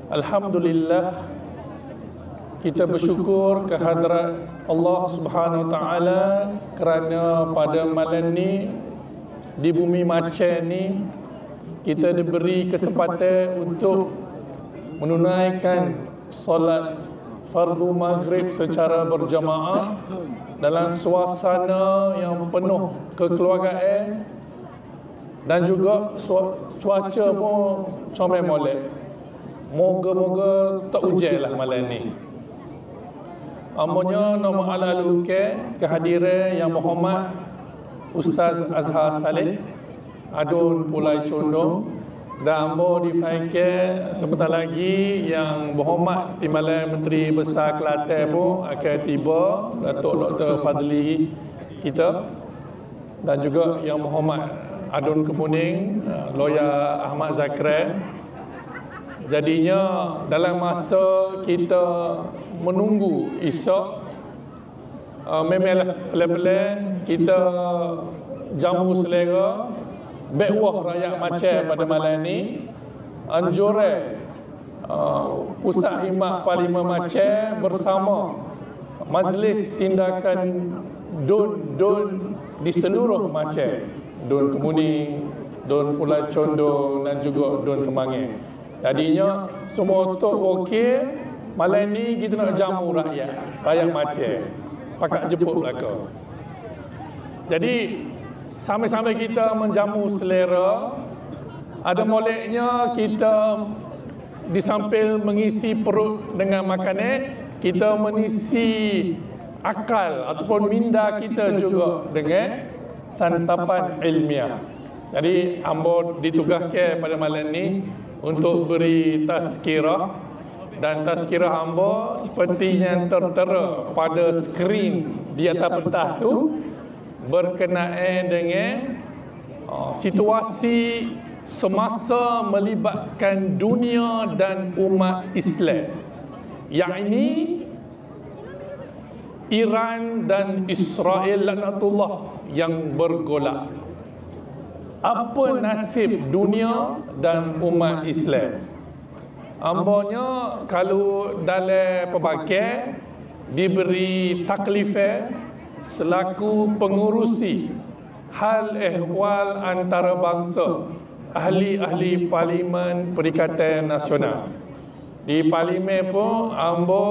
Alhamdulillah, kita bersyukur kehadrat Allah Subhanahu Wa Taala kerana pada malam ni di bumi Aceh ni kita diberi kesempatan untuk menunaikan solat fardu maghrib secara berjamaah dalam suasana yang penuh kekeluargaan dan juga cuaca pun comel molek. Moga-moga tak hujan lah malam ni. Amanya nama ala-luke kehadiran Yang Berhormat Ustaz Azhar Saleh Adun Pulai Condong, dan ambo difahamkan sebentar lagi Yang Berhormat Timbalan Menteri Besar Kelantan pun akan tiba, Datuk Dr. Fadli kita, dan juga Yang Berhormat Adun Kemuning, Lawyer Ahmad Zakran. Jadinya dalam masa kita menunggu isyak, memanglah pelan-pelan kita jamu selera bekwah rakyat Aceh pada malam ni. Anjuran Pusat Khidmat Parlimen Aceh bersama Majlis Tindakan Dun di seluruh Aceh, Dun Kemuning, Dun Pulai Condong dan juga Dun Temangan. Jadinya semua tok okey, malam ni kita nak jamu rakyat Aceh. Pakat jemput belaka. Jadi sambil-sambil kita menjamu selera, ada moleknya kita di samping mengisi perut dengan makanan, kita mengisi akal ataupun minda kita juga dengan santapan ilmiah. Jadi ambo ditugaskan pada malam ni untuk beri tazkirah, dan tazkirah hamba seperti yang tertera pada skrin di atas pentas tu berkenaan dengan situasi semasa melibatkan dunia dan umat Islam, yakni Iran dan Israel laknatullah yang bergolak. Apa nasib dunia dan umat Islam? Ambanya kalau dalam pelbagai diberi taklifah selaku pengurusi hal ehwal antarabangsa, ahli-ahli Parlimen Perikatan Nasional. Di Parlimen pun ambo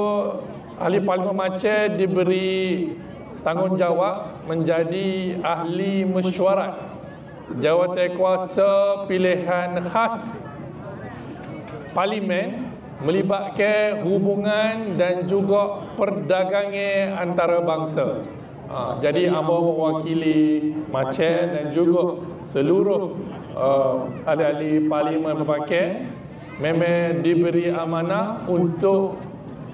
ahli Parlimen Aceh diberi tanggungjawab menjadi ahli mesyuarat jawatan kuasa pilihan khas Parlimen melibatkan hubungan dan juga perdagangan antarabangsa. Jadi ambo mewakili Aceh dan juga seluruh ahli-ahli Parlimen berbagai memang diberi amanah untuk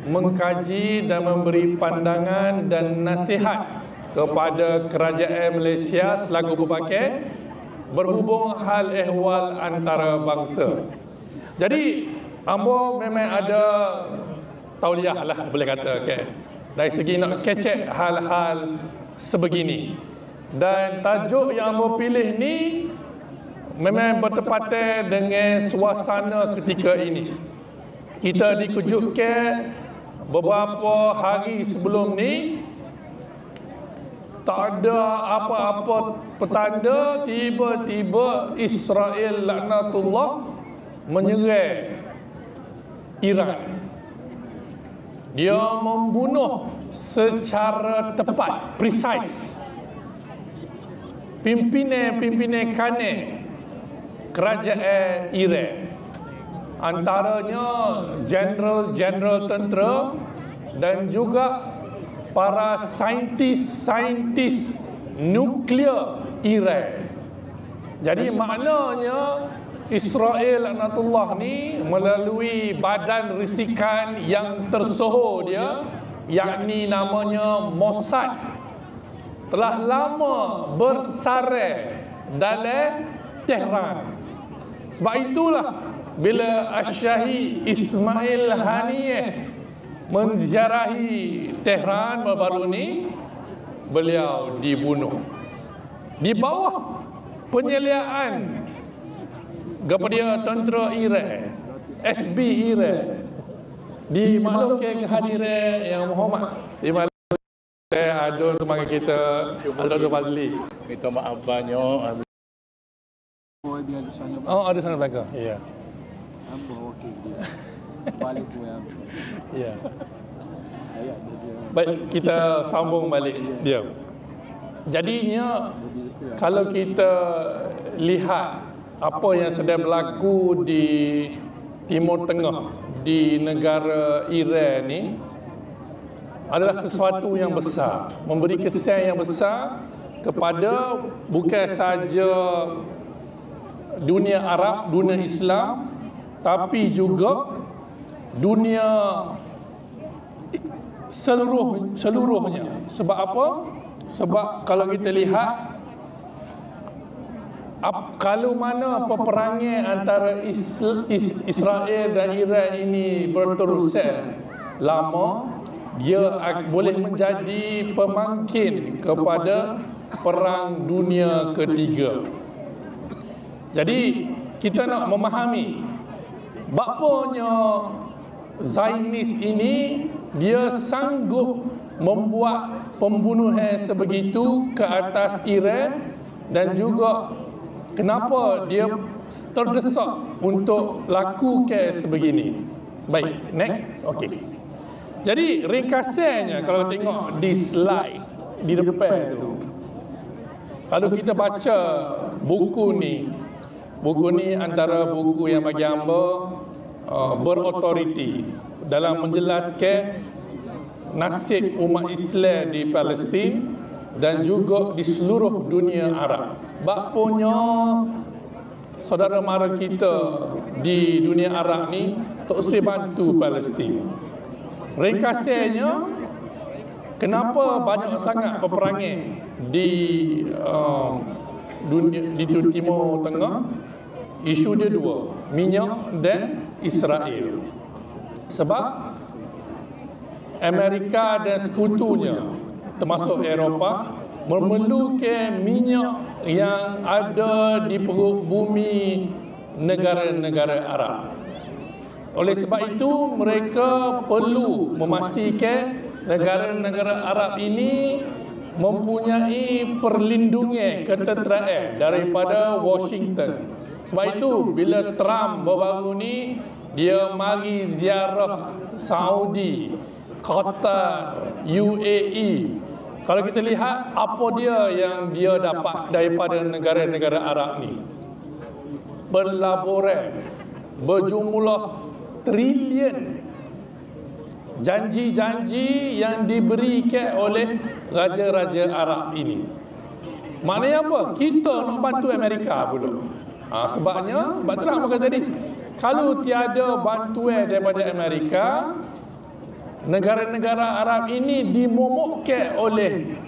mengkaji dan memberi pandangan dan nasihat kepada kerajaan Malaysia selaku berbagai berhubung hal ehwal antarabangsa. Jadi ambo memang ada tauliah lah boleh kata, okay, dari segi nak kecek hal-hal sebegini. Dan tajuk yang ambo pilih ni memang bertepatan dengan suasana ketika ini. Kita dikejutkan beberapa hari sebelum ni, tak ada apa-apa petanda, tiba-tiba Israel laknatullah menyerang Iran. Dia membunuh secara tepat, precise, pimpinan kanan kerajaan Iran, antaranya jeneral-jeneral tentera dan juga para saintis nuklear Iran. Jadi maknanya Israel laknatullah ni melalui badan risikan yang tersohor dia, yakni namanya Mossad, telah lama bersarang dalam Tehran. Sebab itulah bila Asy-Syahid Ismail Haniyeh menziarahi Tehran baru-baru ni, beliau dibunuh di bawah penyeliaan kepada tentera Iran, SB Iran. dimaklumkan kehadiran yang hormat. Adun teman kita Dr. Fazli. Minta maaf banyak. Oh, ada sana belakang. Ya. Okey dia. Balik yang. Ya. Baik, kita sambung balik dia. Jadinya kalau kita lihat apa yang sedang berlaku di Timur Tengah, di negara Iran ni, adalah sesuatu yang besar, memberi kesan yang besar kepada bukan saja dunia Arab, dunia Islam, tapi juga dunia seluruhnya. Sebab apa? Sebab kalau kita lihat kalau mana peperangan antara Israel dan Iran ini berterusan lama, dia boleh menjadi pemangkin kepada Perang Dunia Ketiga. Jadi kita nak memahami bapanya Zionis ini, dia sanggup membuat pembunuhan sebegitu ke atas Iran, dan juga kenapa dia terdesak untuk lakukan sebegini. Baik, next. Okey. Jadi ringkasannya kalau tengok di slide di depan tu, kalau kita baca buku ni antara buku yang bagi hamba berautoriti dalam menjelaskan nasib umat Islam di Palestin dan juga di seluruh dunia Arab. Bapaknya saudara mara kita di dunia Arab ni tak usah bantu Palestin. Ringkasannya, kenapa banyak sangat peperangan di Timur Tengah? Isu dia dua, minyak dan Israel. Sebab Amerika dan sekutunya, termasuk Eropah, memerlukan minyak yang ada di perut bumi negara-negara Arab. Oleh sebab itu, mereka perlu memastikan negara-negara Arab ini mempunyai perlindungan ketenteraan daripada Washington. Sebab itu, bila Trump baru-baru ni, dia mari ziarah Saudi, Qatar, UAE. Kalau kita lihat apa dia yang dia dapat daripada negara-negara Arab ni, pelaburan berjumlah trilion, janji-janji yang diberikan oleh raja-raja Arab ini. Maknanya apa? Kita nak bantu Amerika pula. Sebabnya, sebab itulah aku kata tadi, kalau tiada bantuan daripada Amerika, negara-negara Arab ini dimomokkan oleh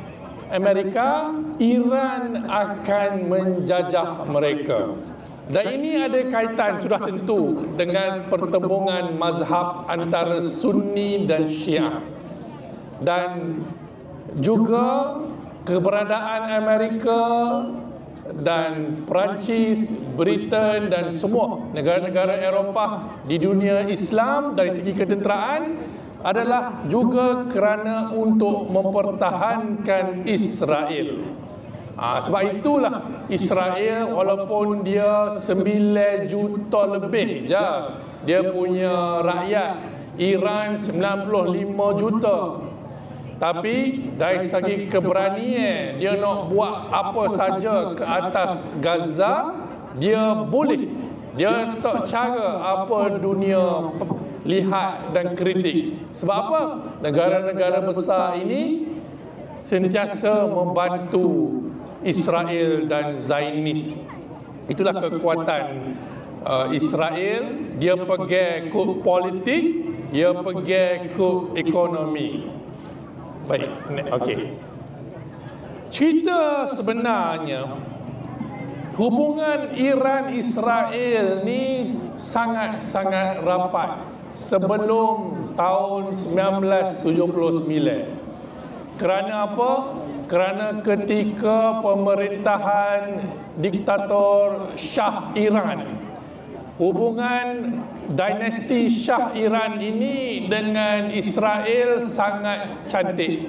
Amerika, Iran akan menjajah mereka. Dan ini ada kaitan sudah tentu dengan pertembungan mazhab antara Sunni dan Syiah. Dan juga keberadaan Amerika dan Perancis, Britain dan semua negara-negara Eropah di dunia Islam dari segi ketenteraan adalah juga kerana untuk mempertahankan Israel. Sebab itulah Israel, walaupun dia 9 juta lebih je dia punya rakyat, Iran 95 juta, tapi dari segi keberanian dia nak buat apa saja ke atas Gaza, dia boleh. Dia tak cara apa dunia lihat dan kritik. Sebab apa? Negara-negara besar ini sentiasa membantu Israel dan Zionis. Itulah kekuatan Israel. Dia pegang kod politik, dia pegang kod ekonomi. Baik, okey. Cerita sebenarnya, hubungan Iran-Israel ni sangat-sangat rapat sebelum tahun 1979. Kerana apa? Kerana ketika pemerintahan diktator Shah Iran hubungan dinasti Shah Iran ini dengan Israel sangat cantik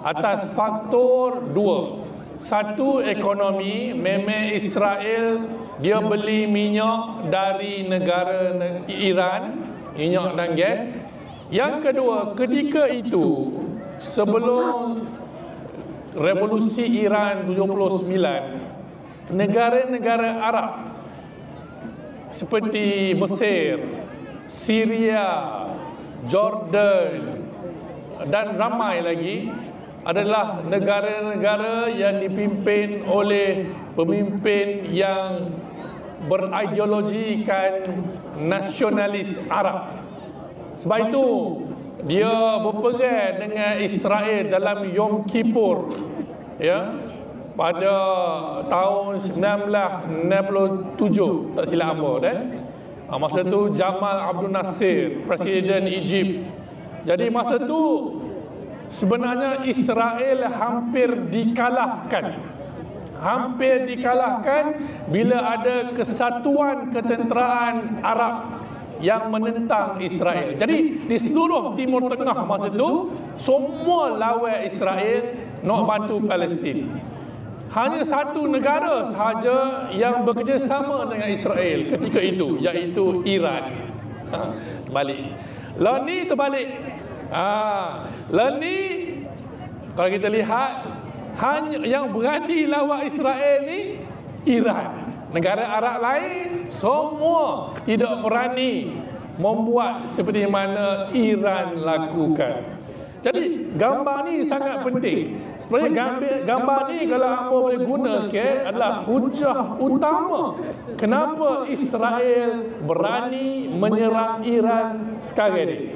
atas faktor dua. Satu, ekonomi. Memang Israel dia beli minyak dari negara Iran, minyak dan gas. Yang kedua, ketika itu sebelum revolusi Iran 79, negara-negara Arab seperti Mesir, Syria, Jordan dan ramai lagi adalah negara-negara yang dipimpin oleh pemimpin yang berideologikan nasionalis Arab. Sebab itu dia berperang dengan Israel dalam Yom Kippur, ya, pada tahun 1967, tak silap hamba kan. Masa tu Jamal Abdul Nasir, Presiden Egypt. Jadi masa tu sebenarnya Israel hampir dikalahkan bila ada kesatuan ketenteraan Arab yang menentang Israel. Jadi di seluruh Timur Tengah masa itu semua lawan Israel nak bantu Palestin. Hanya satu negara sahaja yang bekerjasama dengan Israel ketika itu, iaitu Iran. Balik. Lalu ni terbalik. Lalu ni kalau kita lihat, hanya yang berani lawan Israel ni Iran. Negara Arab lain semua tidak berani membuat seperti mana Iran lakukan. Jadi gambar ni sangat penting. Sebenarnya gambar ni kalau hangpa boleh gunakan adalah hujah utama kenapa Israel berani menyerang Iran sekarang ni.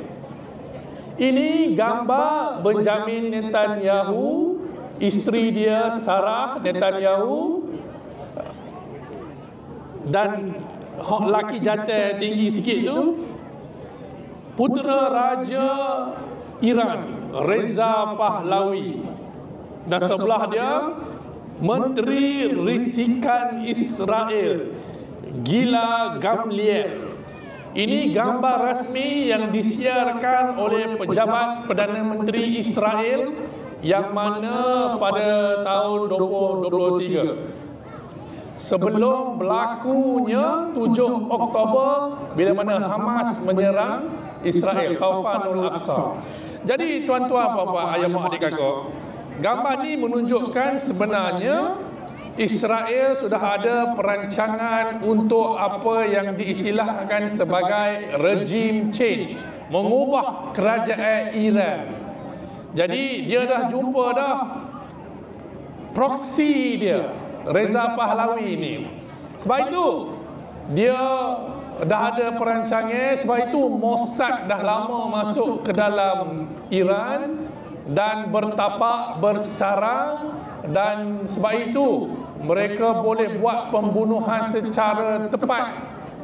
Ini gambar Benjamin Netanyahu, isteri dia Sarah Netanyahu, dan laki jantan tinggi sikit tu putera Raja Iran Reza Pahlavi, dan sebelah dia Menteri Risikan Israel Gila Gamliel. Ini gambar rasmi yang disiarkan oleh pejabat Perdana Menteri Israel yang mana pada tahun 2023 sebelum berlakunya 7 Oktober bila mana Hamas menyerang Israel, Taufanul Aqsa. Jadi tuan-tuan, puan-puan, ayah, mak, adik, kakak, gambar ni menunjukkan sebenarnya Israel sudah ada perancangan untuk apa yang diistilahkan sebagai regime change, mengubah kerajaan Iran. Jadi dia dah jumpa dah proksi dia, Reza Pahlavi ni. Sebab itu dia dah ada perancangan. Sebab itu Mossad dah lama masuk ke dalam Iran dan bertapak bersarang, dan sebab itu mereka boleh buat pembunuhan secara tepat,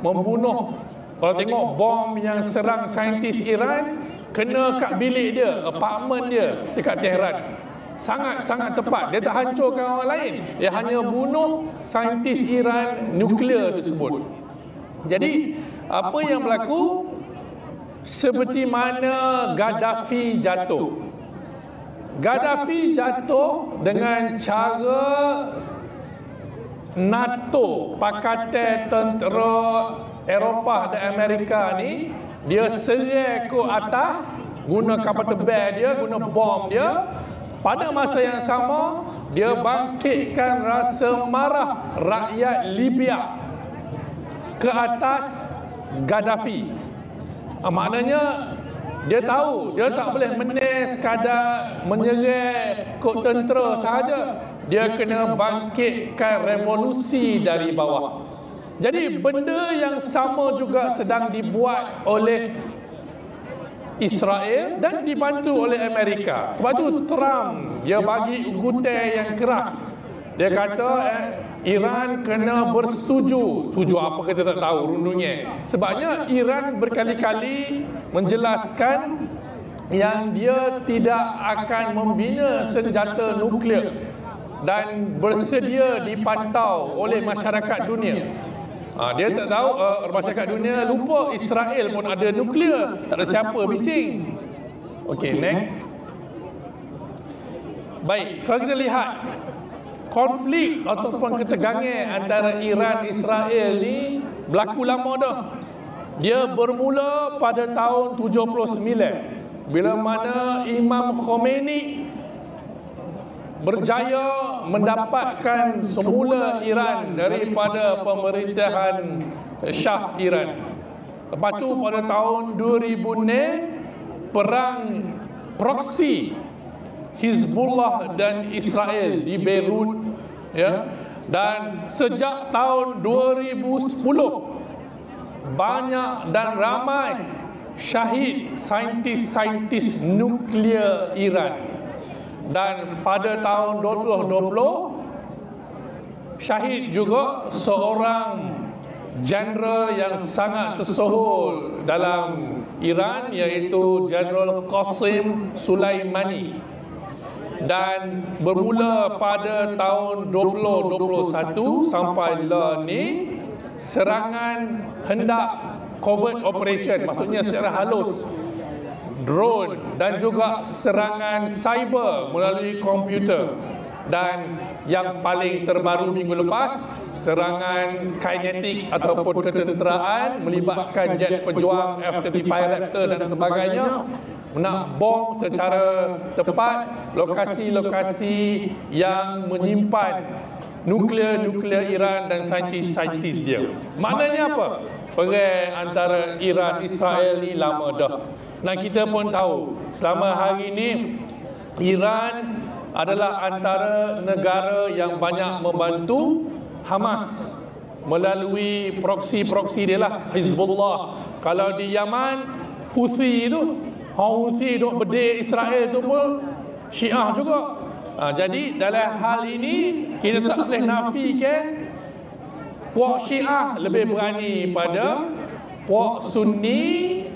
membunuh. Kalau tengok bom yang serang saintis Iran kena kat bilik dia, apartmen dia dekat Tehran, sangat-sangat tepat. Dia tak hancurkan orang lain, dia hanya bunuh saintis Iran nuklear tersebut. Jadi apa yang berlaku seperti mana Gaddafi jatuh. Gaddafi jatuh dengan cara NATO, Pakatan Tentera Eropah dan Amerika ni, dia serang ke atas guna kapal terbang dia, guna bom dia. Pada masa yang sama, dia bangkitkan rasa marah rakyat Libya ke atas Gaddafi. Maknanya dia tahu dia tak boleh menang sekadar menyerang kod tentera sahaja. Dia kena bangkitkan revolusi dari bawah. Jadi benda yang sama juga sedang dibuat oleh Israel dan dibantu oleh Amerika. Sebab tu Trump dia bagi ugutan yang keras. Dia kata Iran kena bersetuju. Setuju apa kita tak tahu rundungnya. Sebabnya Iran berkali-kali menjelaskan yang dia tidak akan membina senjata nuklear dan bersedia dipantau oleh masyarakat dunia. Dia tak tahu, masyarakat dunia lupa Israel pun ada nuklear. Tak ada siapa bising. Okey, next. Baik, kalau kita lihat konflik ataupun ketegangan antara Iran Israel ni berlaku lama dah. Dia bermula pada tahun 79 bila mana Imam Khomeini berjaya mendapatkan semula Iran daripada pemerintahan Shah Iran. Lepas tu pada tahun 2000 perang proksi Hizbullah dan Israel di Beirut, ya. Dan sejak tahun 2010 banyak dan ramai syahid saintis-saintis nuklear Iran. Dan pada tahun 2020 syahid juga seorang jeneral yang sangat tersohor dalam Iran, iaitu Jeneral Qasim Sulaimani. Dan bermula pada tahun 2021 sampai lah ni, serangan hendak covert operation, maksudnya secara halus, drone dan juga serangan cyber melalui komputer. Dan yang paling terbaru minggu lepas, serangan kinetik ataupun ketenteraan melibatkan jet pejuang F-35 Raptor dan sebagainya, nak bom secara tepat lokasi-lokasi yang menyimpan nuklear Iran dan saintis-saintis dia. Maknanya apa? Perang antara Iran Israel ni lama dah. Dan kita pun tahu selama hari ini Iran adalah antara negara yang banyak membantu Hamas melalui proksi-proksi dia lah, Hizbullah. Kalau di Yaman, Houthi tu, Houthi duk bedil Israel tu pun Syiah juga. Jadi dalam hal ini kita tak boleh nafikan puak Syiah lebih berani pada puak Sunni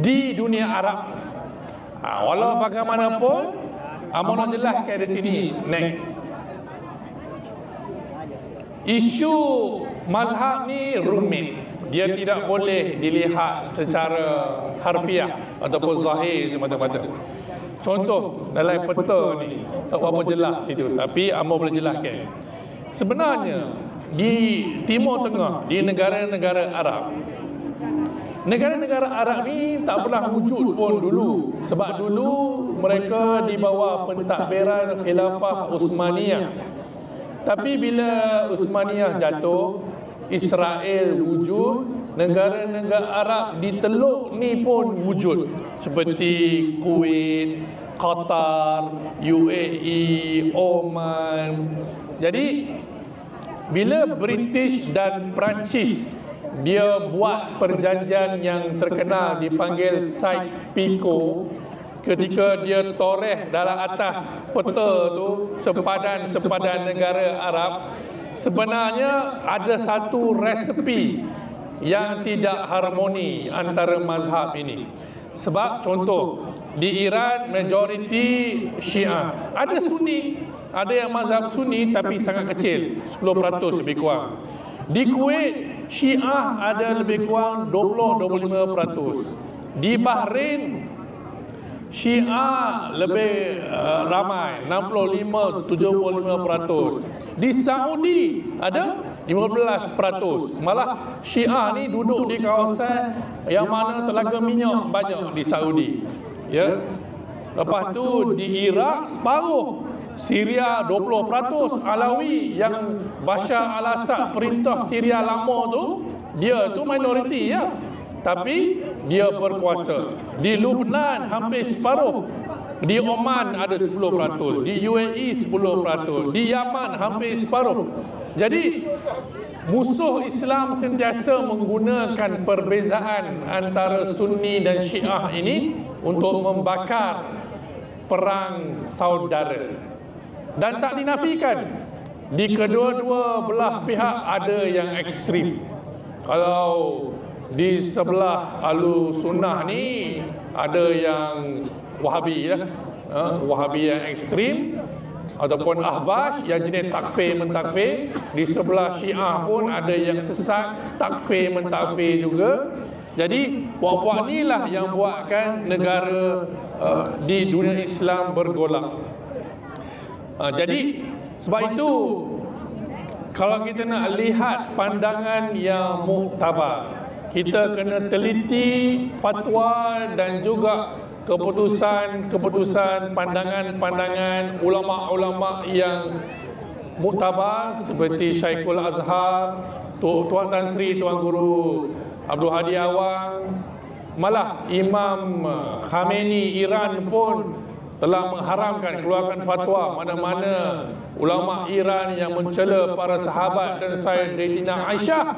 di dunia Arab. Walau bagaimanapun, Amor nak jelaskan di sini. Next. Isu mazhab ni rumit. Dia tidak boleh dilihat secara harfiah ataupun zahir semata-mata. Contoh dalam peta ni tak berapa jelas situ, tapi Amor boleh jelaskan. Sebenarnya di Timur Tengah, di negara-negara Arab, negara-negara Arab ni tak pernah wujud pun dulu. Sebab dulu mereka di bawah pentadbiran Khilafah Uthmaniyah. Tapi bila Uthmaniyah jatuh, Israel wujud, negara-negara Arab di Teluk ni pun wujud, seperti Kuwait, Qatar, UAE, Oman. Jadi bila British dan Perancis dia buat perjanjian yang terkenal dipanggil Sykes-Picot, ketika dia toreh dalam atas peta tu sempadan-sempadan negara Arab, sebenarnya ada satu resepi yang tidak harmoni antara mazhab ini. Sebab contoh, di Iran majoriti Syiah, ada Sunni, ada yang mazhab Sunni tapi sangat kecil, 10% lebih kurang. Di Kuwait, Syiah ada lebih kurang 20-25%. Di Bahrain, Syiah lebih ramai, 65-75%. Di Saudi ada 15%. Malah Syiah ni duduk di kawasan yang mana telaga minyak banyak di Saudi. Ya. Lepas tu di Iraq separuh. Syria 20%. Alawi yang Bashar al-Assad perintah Syria lama tu, dia tu minoriti ya, tapi dia berkuasa. Di Lebanon hampir separuh. Di Oman ada 10%, di UAE 10%, di Yaman hampir separuh. Jadi musuh Islam sentiasa menggunakan perbezaan antara Sunni dan Syiah ini untuk membakar perang saudara. Dan tak dinafikan, di kedua-dua belah pihak ada yang ekstrim. Kalau di sebelah ahlu sunnah ni ada yang Wahabi lah, Wahabi yang ekstrim. ataupun Ahbas yang jenis takfir mentakfir. Di sebelah Syiah pun ada yang sesat takfir mentakfir juga. Jadi puak-puak inilah yang buatkan negara di dunia Islam bergolak. Jadi sebab itu kalau kita nak lihat pandangan yang muktabar, kita kena teliti fatwa dan juga keputusan-keputusan, pandangan-pandangan ulama-ulama yang muktabar seperti Syekhul Azhar, Tuan Tan Sri Tuan Guru Abdul Hadi Awang, malah Imam Khamenei Iran pun telah mengharamkan, keluarkan fatwa mana-mana ulama Iran yang mencela para sahabat dan Sayyidatina Aisyah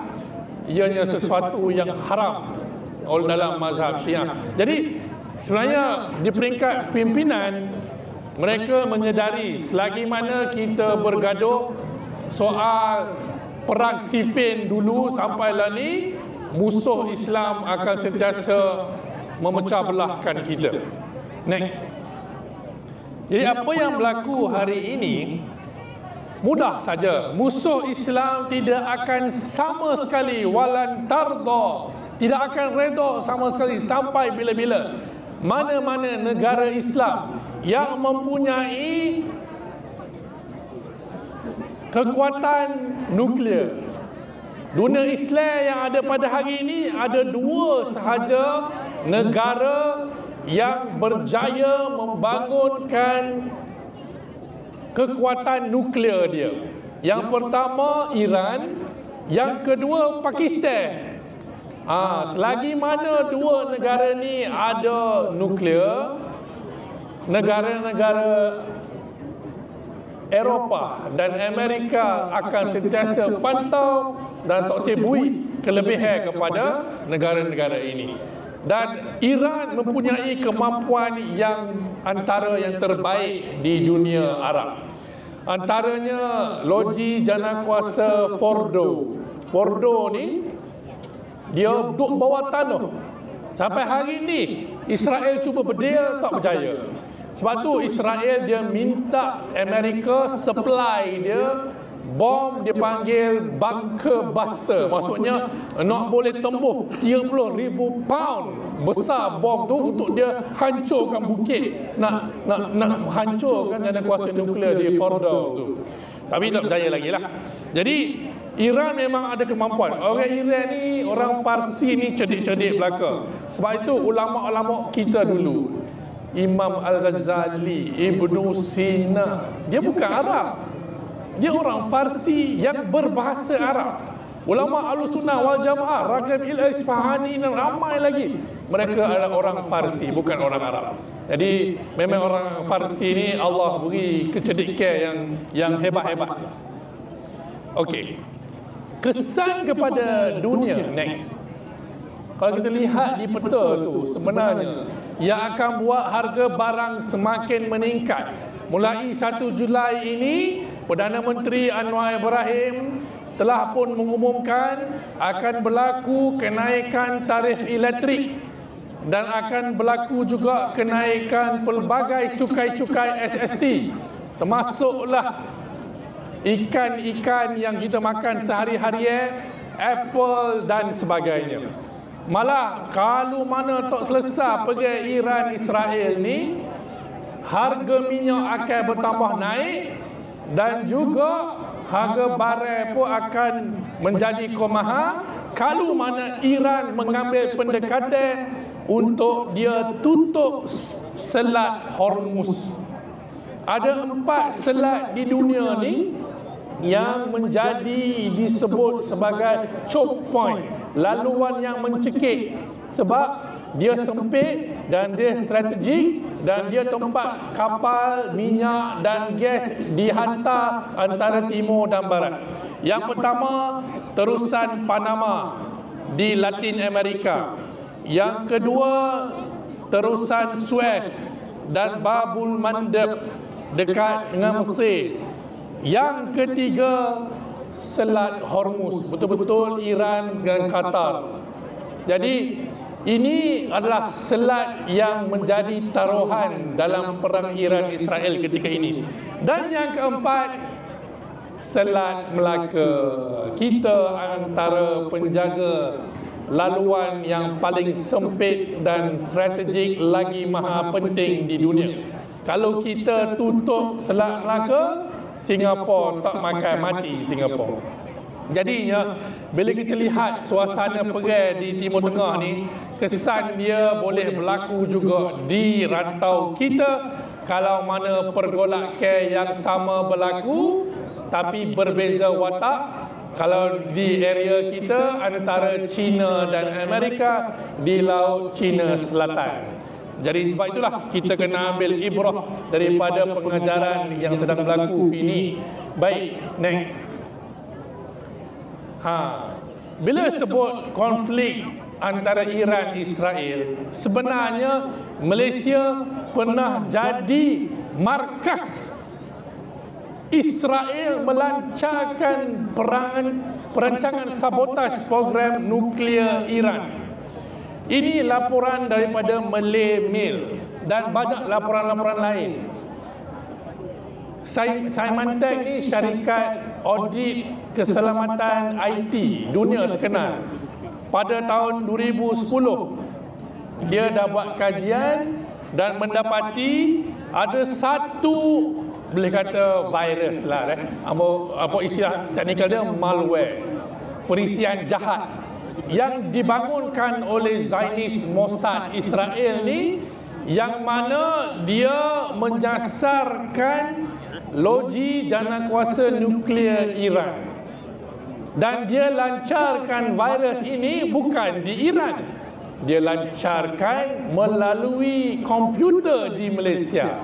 ianya sesuatu yang haram oleh dalam mazhab Syiah. Jadi sebenarnya di peringkat pimpinan mereka menyedari selagi mana kita bergaduh soal perang Siffin dulu sampailah ni, musuh Islam akan sentiasa memecah belahkan kita. Next. Jadi apa yang berlaku hari ini mudah saja. Musuh Islam tidak akan sama sekali walan tarda, tidak akan redha sama sekali sampai bila-bila mana-mana negara Islam yang mempunyai kekuatan nuklear. Dunia Islam yang ada pada hari ini ada dua sahaja negara yang berjaya membangunkan kekuatan nuklear dia. Yang pertama Iran, yang kedua Pakistan. Selagi mana dua negara ni ada nuklear, negara-negara Eropah dan Amerika akan sentiasa pantau dan tak sebui kelebihan kepada negara-negara ini. Dan Iran mempunyai kemampuan yang antara yang terbaik di dunia Arab. Antaranya loji janakuasa Fordo. Fordo ni dia duduk bawah tanah. Sampai hari ni Israel cuba berdil tak berjaya. Sebab tu Israel dia minta Amerika supply dia bom, dipanggil bunker buster. Maksudnya nak boleh tembus 30,000 pound besar bom tu untuk dia hancurkan bukit, nak hancurkan janakuasa nuklear di Fordo tu. Tapi tak berjaya lagi lah. Jadi Iran memang ada kemampuan. Orang Iran ni, orang Parsi ni cerdik-cerdik belaka. Sebab itu ulama-ulama kita dulu, Imam Al-Ghazali, Ibnu Sina, dia bukan Arab. Dia orang Farsi yang berbahasa Arab. Ulama Ahlussunnah wal Jamaah, Ragib al-Isfahani dan ramai lagi, mereka adalah orang Farsi, bukan orang Arab. Jadi memang orang Farsi ni Allah beri kecerdikan yang hebat-hebat. Okey. Kesan kepada dunia next. Kalau kita lihat di peta tu, sebenarnya yang akan buat harga barang semakin meningkat. Mulai 1 Julai ini, Perdana Menteri Anwar Ibrahim telah pun mengumumkan akan berlaku kenaikan tarif elektrik dan akan berlaku juga kenaikan pelbagai cukai-cukai SST, termasuklah ikan-ikan yang kita makan sehari-hari, apple dan sebagainya. Malah kalau mana tak selesai pergi Iran Israel ni, harga minyak akan bertambah naik dan juga harga barang pun akan menjadi mahal kalau mana Iran mengambil pendekatan untuk dia tutup Selat Hormuz. Ada 4 selat di dunia ni yang menjadi disebut sebagai choke point, laluan yang mencekik, sebab dia sempit dan dia strategik dan dia tempat kapal minyak dan gas dihantar antara timur dan barat. Yang pertama, terusan Panama di Latin Amerika. Yang kedua, terusan Suez dan Babul Mandeb dekat dengan Mesir. Yang ketiga, Selat Hormuz, betul-betul Iran dan Qatar. Jadi ini adalah selat yang menjadi taruhan dalam perang Iran Israel ketika ini. Dan yang keempat, Selat Melaka. Kita antara penjaga laluan yang paling sempit dan strategik lagi maha penting di dunia. Kalau kita tutup Selat Melaka, Singapura tak makan mati Singapura. Jadinya bila kita lihat suasana perang di Timur Tengah ni, kesan dia boleh berlaku juga di rantau kita kalau mana pergolakan yang sama berlaku tapi berbeza watak. Kalau di area kita antara China dan Amerika di Laut Cina Selatan. Jadi sebab itulah kita kena ambil ibrah daripada pengajaran yang sedang berlaku ini. Baik, next. Bila sebut konflik antara Iran dan Israel, sebenarnya Malaysia pernah jadi markas Israel melancarkan perancangan sabotaj program nuklear Iran. Ini laporan daripada Malay Mail dan banyak laporan-laporan lain. Symantec ni syarikat audit keselamatan IT dunia terkenal. Pada tahun 2010 dia dah buat kajian dan mendapati ada satu, boleh kata virus lah, apa istilah teknikal dia, malware, perisian jahat yang dibangunkan oleh Zionis Mossad Israel ni, yang mana dia menyasarkan loji janakuasa nuklear Iran. Dan dia lancarkan virus ini bukan di Iran, dia lancarkan melalui komputer di Malaysia.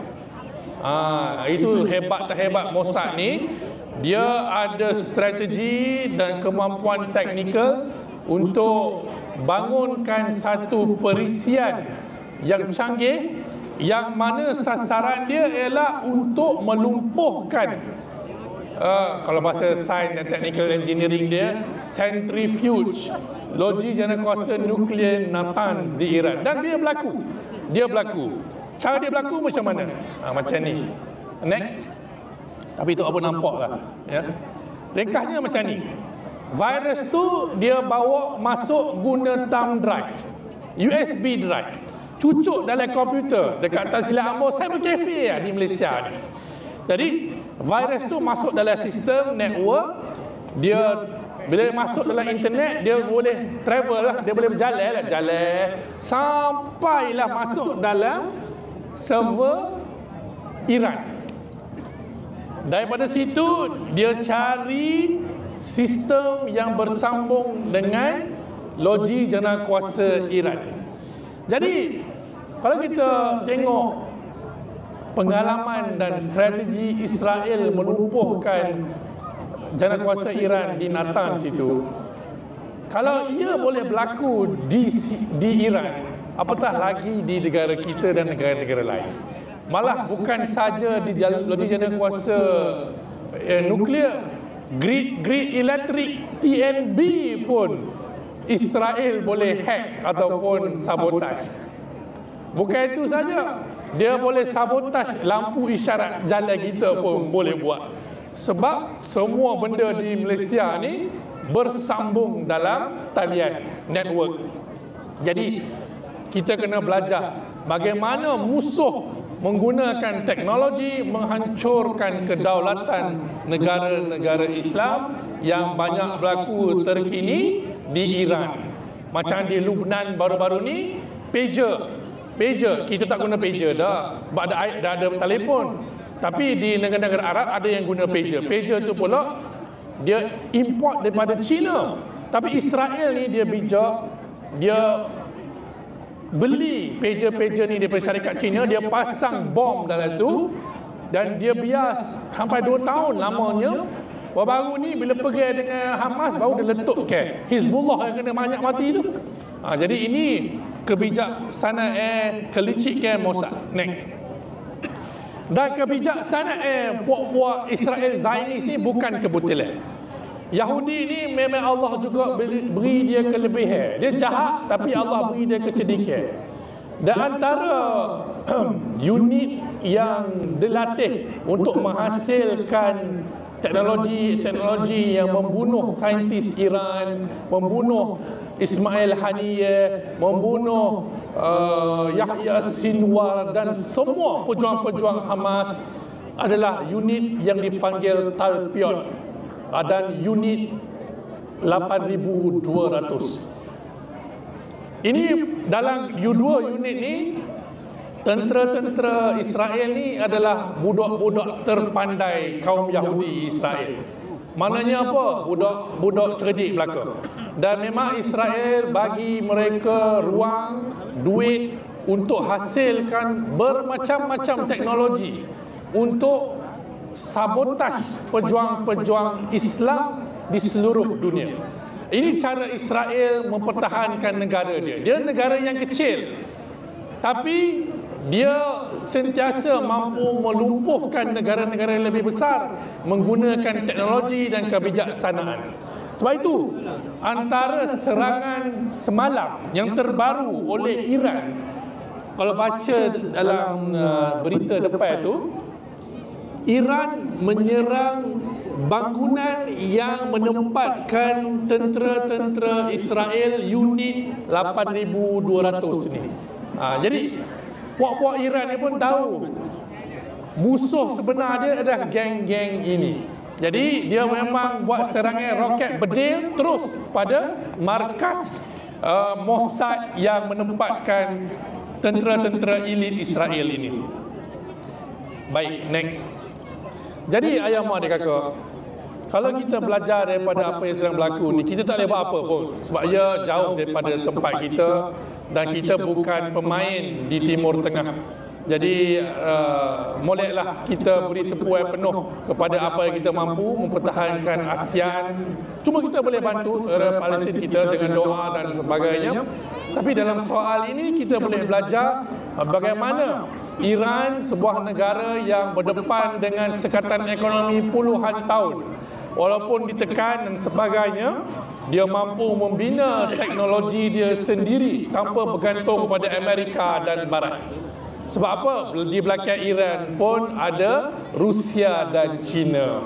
Itu hebat tak hebat Mossad ni. Dia ada strategi dan kemampuan teknikal untuk bangunkan satu perisian yang canggih, yang mana sasaran dia ialah untuk melumpuhkan, kalau bahasa sains dan technical engineering dia, centrifuge, loji janakuasa nuklear Natanz di Iran. Dan dia berlaku. Cara dia berlaku macam mana? Macam ni. Next. Tapi itu apa nampak lah, ya. Ringkasnya macam ni. Virus tu dia bawa masuk guna thumb drive, USB drive, cucuk dalam komputer dekat Tan Sri Lanka cyber cafe di Malaysia ni. Jadi virus tu masuk dalam sistem network. Dia bila masuk dalam internet, dia boleh travel lah, dia boleh berjalan sampailah masuk dalam server Iran. Daripada situ dia cari sistem yang bersambung dengan loji janakuasa Iran. Jadi kalau kita tengok pengalaman dan strategi Israel melumpuhkan janakuasa Iran di Natanz itu, kalau ia boleh berlaku di Iran, apatah lagi di negara kita dan negara-negara lain. Malah bukan saja di loji janakuasa nuklear, grid elektrik TNB pun Israel boleh hack ataupun sabotaj. Bukan itu saja, dia boleh sabotaj lampu isyarat jalan kita pun boleh buat. Sebab semua benda di Malaysia ni bersambung dalam talian network. Jadi kita kena belajar bagaimana musuh menggunakan teknologi menghancurkan kedaulatan negara-negara Islam yang banyak berlaku terkini di Iran. Macam di Lebanon baru-baru ni, pager. Kita tak guna pager dah. Dah ada telefon. Tapi di negara-negara Arab ada yang guna pager. Pager tu pula dia import daripada China. Tapi Israel ni dia bijak. Dia beli pager ni daripada syarikat China, dia pasang bom dalam tu dan dia bias sampai 2 tahun lamanya. Baru ni bila pergi dengan Hamas baru dia letup Hizbullah yang kena banyak mati tu. Jadi ini kebijaksanaan kelicikan Mossad. Next. Dan kebijaksanaan puak-puak Israel Zionis ni bukan kebetulan. Yahudi ni memang Allah juga beri dia kelebihan. Dia jahat tapi Allah beri dia kecerdikan. Dan antara unit yang dilatih untuk menghasilkan teknologi yang membunuh saintis Iran, membunuh Ismail Haniyeh, membunuh Yahya Sinwar dan semua pejuang-pejuang Hamas adalah unit yang dipanggil Talpiot dan unit 8,200. Ini dalam dua unit ni, tentera-tentera Israel ni adalah budak-budak terpandai kaum Yahudi Israel. Maknanya apa? Budak cerdik belaka. Dan memang Israel bagi mereka ruang, duit untuk hasilkan bermacam-macam teknologi untuk sabotaj pejuang-pejuang Islam di seluruh dunia. Ini cara Israel mempertahankan negara dia. Dia negara yang kecil, tapi dia sentiasa mampu melumpuhkan negara-negara yang lebih besar menggunakan teknologi dan kebijaksanaan. Sebab itu, antara serangan semalam yang terbaru oleh Iran, kalau baca dalam berita depan itu, Iran menyerang bangunan yang menempatkan tentera-tentera Israel unit 8,200 ni. Jadi puak-puak Iran ni pun tahu musuh sebenar dia adalah geng-geng ini. Jadi dia memang buat serangan roket bedil terus pada markas Mossad yang menempatkan tentera-tentera elit Israel ini. Baik, next. Jadi ayah mak adik kakak, kalau kita belajar daripada apa yang sedang berlaku ni, kita tak boleh buat apa pun, sebab ia jauh daripada tempat kita dan kita bukan pemain di Timur Tengah. Jadi moleklah kita beri tepuan penuh kepada apa yang kita mampu mempertahankan ASEAN. Cuma kita boleh bantu saudara Palestin kita dengan doa dan sebagainya. Tapi dalam soal ini kita boleh belajar bagaimana Iran, sebuah negara yang berdepan dengan sekatan ekonomi puluhan tahun, walaupun ditekan dan sebagainya, dia mampu membina teknologi dia sendiri tanpa bergantung pada Amerika dan Barat. Sebab apa? Di belakang Iran pun ada Rusia dan China.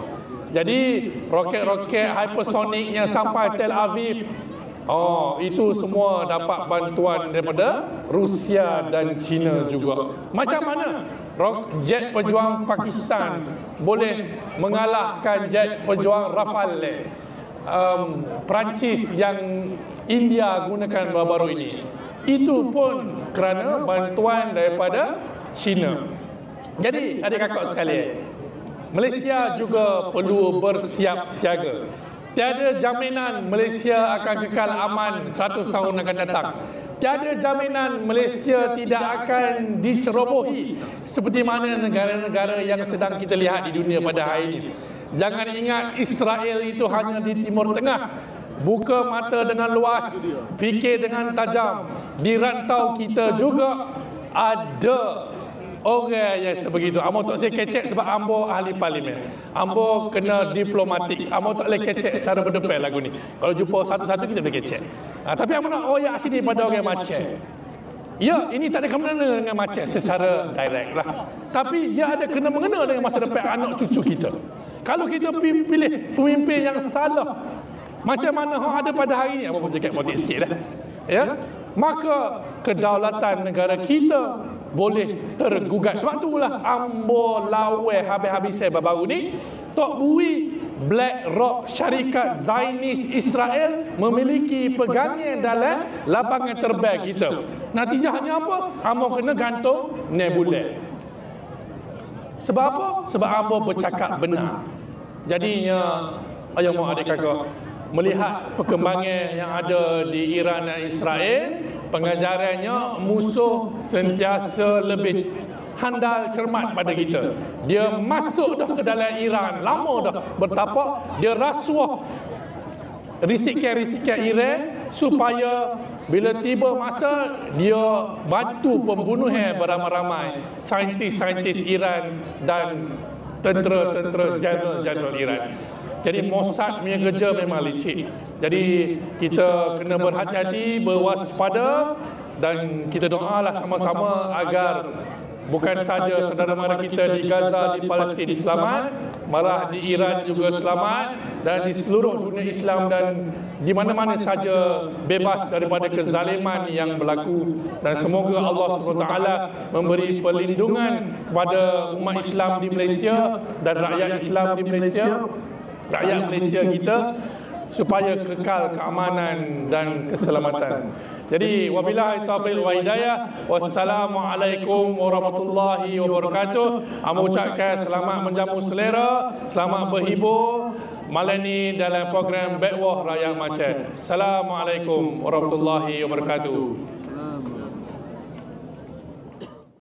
Jadi roket-roket hypersonik yang sampai Tel Aviv, itu semua dapat bantuan daripada Rusia dan China juga. Macam mana jet pejuang Pakistan boleh mengalahkan jet pejuang Rafale Perancis yang India gunakan baru-baru ini? Itu pun kerana bantuan daripada China. Jadi adik kakak sekalian, Malaysia juga perlu bersiap siaga. Tiada jaminan Malaysia akan kekal aman 100 tahun akan datang. Tiada jaminan Malaysia tidak akan dicerobohi seperti mana negara-negara yang sedang kita lihat di dunia pada hari ini. Jangan ingat Israel itu hanya di Timur Tengah. Buka mata dengan luas, fikir dengan tajam. Di rantau kita juga ada orang yang sebegitu. Ambo tak boleh kecek sebab ambo ahli parlimen. Ambo kena diplomatik. Ambo tak boleh kecek secara berdepan lagu ni. Kalau jumpa satu-satu kita boleh kecek. Tapi ambo nak oyak sini pada orang macam. Ya, ini tak ada kena-mengena dengan macam secara direct lah. Tapi ia ada kena-mengena dengan masa depan anak cucu kita. Kalau kita pilih pemimpin yang salah, macam mana ada pada hari ini, apa pun cakap politik sikit lah, ya, maka kedaulatan negara kita boleh tergugat. Sebab itulah ambo lawe habis-habis saya baru ni, Tok Bui BlackRock, syarikat Zionis Israel, memiliki pegangan dalam lapangan terbang kita. Natijahnya apa? Ambo kena gantung Nebula. Sebab apa? Sebab ambo bercakap benar. Jadinya ayah mau adik kakak, melihat perkembangan yang ada di Iran dan Israel, pengajarannya musuh sentiasa lebih handal cermat pada kita. Dia masuk dah ke dalam Iran, lama dah bertapak, dia rasuah risikan-risikan Iran supaya bila tiba masa dia bantu pembunuhan beramai-ramai saintis-saintis Iran dan tentera-tentera jeneral-jeneral Iran. Jadi Mossad punya kerja memang licik. Jadi kita kena berhati-hati, berwaspada dan kita doalah sama-sama agar bukan saja saudara mara kita di Gaza, di Palestin selamat, marah di Iran juga selamat, dan di seluruh dunia Islam dan di mana-mana saja bebas daripada kezaliman yang berlaku. Dan semoga Allah SWT memberi perlindungan kepada umat Islam di Malaysia dan rakyat Islam di Malaysia, rakyat Malaysia kita, supaya kekal keamanan dan keselamatan. Jadi wabillahi taufiq wa hidayah. Wassalamualaikum warahmatullahi wabarakatuh. Amo ucapkan selamat menjamu selera, selamat berhibur malam ni dalam program Bekwah Rakyat Macam. Assalamualaikum warahmatullahi wabarakatuh.